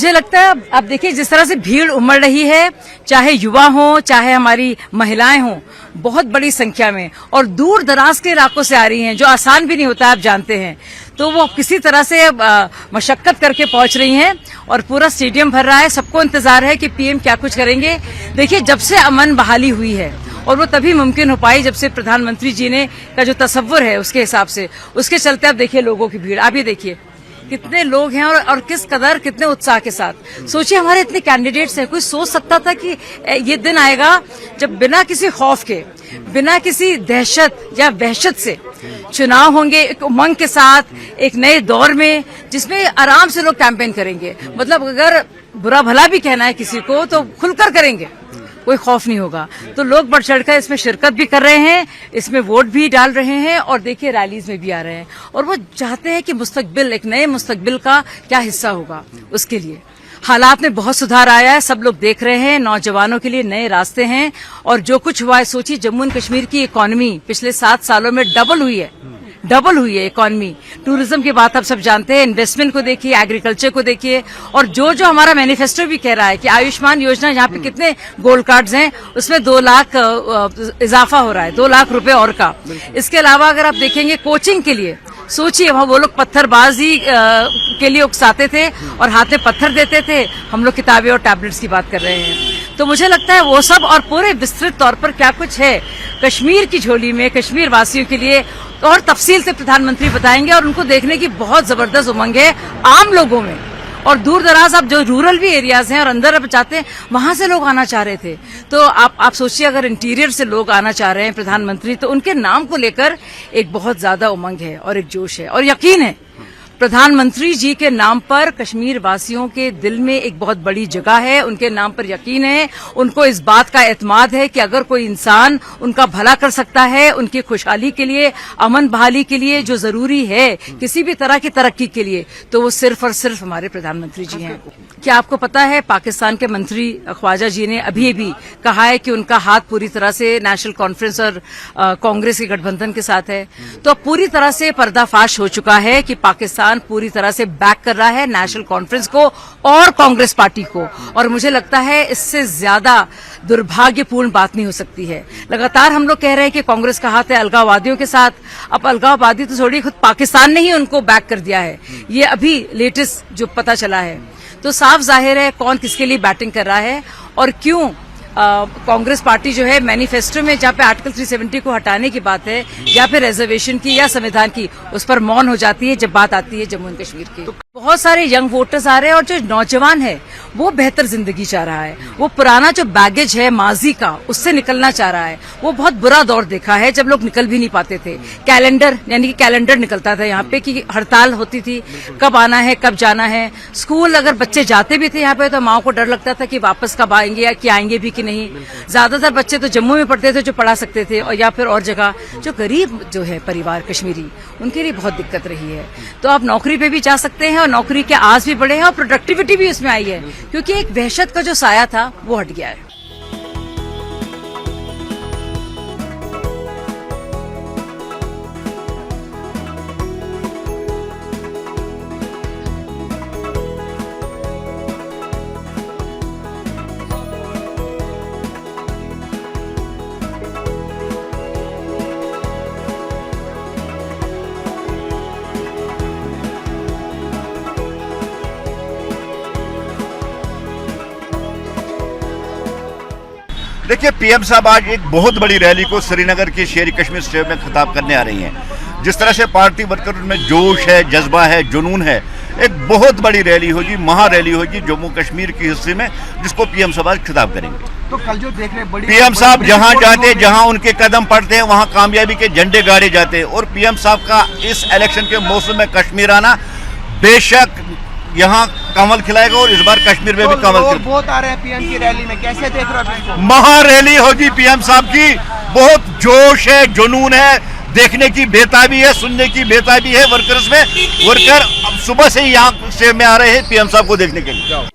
मुझे लगता है अब देखिए जिस तरह से भीड़ उमड़ रही है, चाहे युवा हो चाहे हमारी महिलाएं हों, बहुत बड़ी संख्या में और दूर दराज के इलाकों से आ रही हैं, जो आसान भी नहीं होता आप जानते हैं। तो वो किसी तरह से मशक्कत करके पहुंच रही हैं और पूरा स्टेडियम भर रहा है। सबको इंतजार है कि पीएम क्या कुछ करेंगे। देखिए जब से अमन बहाली हुई है और वो तभी मुमकिन हो पाई जब से प्रधानमंत्री जी ने का जो तसव्वुर है उसके हिसाब से, उसके चलते आप देखिए लोगों की भीड़, आप ये देखिए कितने लोग हैं और किस कदर कितने उत्साह के साथ। सोचिए हमारे इतने कैंडिडेट्स हैं, कोई सोच सकता था कि ये दिन आएगा जब बिना किसी खौफ के, बिना किसी दहशत या वहशत से चुनाव होंगे, एक उमंग के साथ, एक नए दौर में जिसमें आराम से लोग कैंपेन करेंगे। मतलब अगर बुरा भला भी कहना है किसी को तो खुलकर करेंगे, कोई खौफ नहीं होगा। तो लोग बढ़ चढ़कर इसमें शिरकत भी कर रहे हैं, इसमें वोट भी डाल रहे हैं और देखिए रैलीज में भी आ रहे हैं और वो चाहते हैं कि मुस्तकबिल, एक नए मुस्तकबिल का क्या हिस्सा होगा उसके लिए। हालात में बहुत सुधार आया है, सब लोग देख रहे हैं, नौजवानों के लिए नए रास्ते हैं और जो कुछ हुआ है, सोचिए जम्मू एंड कश्मीर की इकोनॉमी पिछले 7 सालों में डबल हुई है इकोनॉमी। टूरिज्म की बात आप सब जानते हैं, इन्वेस्टमेंट को देखिए, एग्रीकल्चर को देखिए और जो हमारा मैनिफेस्टो भी कह रहा है कि आयुष्मान योजना यहाँ पे कितने गोल्ड कार्ड्स हैं, उसमें 2 लाख इजाफा हो रहा है, 2 लाख रुपए और का। इसके अलावा अगर आप देखेंगे कोचिंग के लिए, सोचिए वहाँ वो लोग पत्थरबाजी के लिए उकसाते थे और हाथ में पत्थर देते थे, हम लोग किताबें और टैबलेट्स की बात कर रहे हैं। तो मुझे लगता है वो सब और पूरे विस्तृत तौर पर क्या कुछ है कश्मीर की झोली में, कश्मीर वासियों के लिए और तफसील से प्रधानमंत्री बताएंगे और उनको देखने की बहुत जबरदस्त उमंग है आम लोगों में। और दूर दराज आप जो रूरल भी एरियाज हैं और अंदर अब चाहते हैं, वहां से लोग आना चाह रहे थे। तो आप सोचिए अगर इंटीरियर से लोग आना चाह रहे हैं प्रधानमंत्री, तो उनके नाम को लेकर एक बहुत ज्यादा उमंग है और एक जोश है और यकीन है प्रधानमंत्री जी के नाम पर कश्मीर वासियों के दिल में एक बहुत बड़ी जगह है, उनके नाम पर यकीन है, उनको इस बात का एतमाद है कि अगर कोई इंसान उनका भला कर सकता है, उनकी खुशहाली के लिए, अमन बहाली के लिए जो जरूरी है, किसी भी तरह की तरक्की के लिए, तो वो सिर्फ और सिर्फ हमारे प्रधानमंत्री जी हैं। क्या आपको पता है पाकिस्तान के मंत्री ख्वाजा जी ने अभी भी कहा है कि उनका हाथ पूरी तरह से नेशनल कॉन्फ्रेंस और कांग्रेस के गठबंधन के साथ है। तो पूरी तरह से पर्दाफाश हो चुका है कि पाकिस्तान पूरी तरह से बैक कर रहा है नेशनल कॉन्फ्रेंस को और कांग्रेस पार्टी को, और मुझे लगता है इससे ज्यादा दुर्भाग्यपूर्ण बात नहीं हो सकती है। लगातार हम लोग कह रहे हैं कि कांग्रेस का हाथ है अलगाववादियों के साथ, अब अलगाववादी तो छोड़िए, खुद पाकिस्तान ने ही उनको बैक कर दिया है, ये अभी लेटेस्ट जो पता चला है। तो साफ जाहिर है कौन किसके लिए बैटिंग कर रहा है और क्यों कांग्रेस पार्टी जो है मैनिफेस्टो में जहाँ पे आर्टिकल 370 को हटाने की बात है या फिर रिजर्वेशन की या संविधान की, उस पर मौन हो जाती है जब बात आती है जम्मू एंड कश्मीर की। तो बहुत सारे यंग वोटर्स आ रहे हैं और जो नौजवान है वो बेहतर जिंदगी चाह रहा है, वो पुराना जो बैगेज है माजी का उससे निकलना चाह रहा है। वो बहुत बुरा दौर देखा है जब लोग निकल भी नहीं पाते थे, कैलेंडर यानी कि कैलेंडर निकलता था यहाँ पे कि हड़ताल होती थी, कब आना है कब जाना है। स्कूल अगर बच्चे जाते भी थे यहाँ पे तो माओ को डर लगता था कि वापस कब आएंगे या कि आएंगे भी कि नहीं। ज्यादातर बच्चे तो जम्मू में पढ़ते थे जो पढ़ा सकते थे और या फिर और जगह। जो गरीब जो है परिवार कश्मीरी, उनके लिए बहुत दिक्कत रही है। तो आप नौकरी पे भी जा सकते हैं और नौकरी के आस भी बढ़े हैं और प्रोडक्टिविटी भी उसमें आई है, क्योंकि एक वहशत का जो साया था वो हट गया है। देखिए पीएम साहब आज एक बहुत बड़ी रैली को श्रीनगर के शेर कश्मीर स्टेडियम में खिताब करने आ रही हैं। जिस तरह से पार्टी वर्करों में जोश है, जज्बा है, जुनून है, एक बहुत बड़ी रैली होगी, महा रैली होगी जम्मू कश्मीर की हिस्से में, जिसको पीएम साहब आज खिताब करेंगे। तो कल जो देख रहे हैं पीएम साहब जहां जाते, जहां उनके कदम पड़ते हैं, वहां कामयाबी के झंडे गाड़े जाते हैं। और पीएम साहब का इस इलेक्शन के मौसम में कश्मीर आना बेशक यहाँ कमल खिलाएगा और इस बार कश्मीर में भी कमल खिलाएगा। बहुत आ रहे हैं पीएम की रैली में, कैसे देख रहे हो? महा रैली होगी पीएम साहब की, बहुत जोश है, जुनून है, देखने की बेताबी है, सुनने की बेताबी है वर्कर्स में। वर्कर अब सुबह से ही यहाँ से में आ रहे हैं पीएम साहब को देखने के लिए।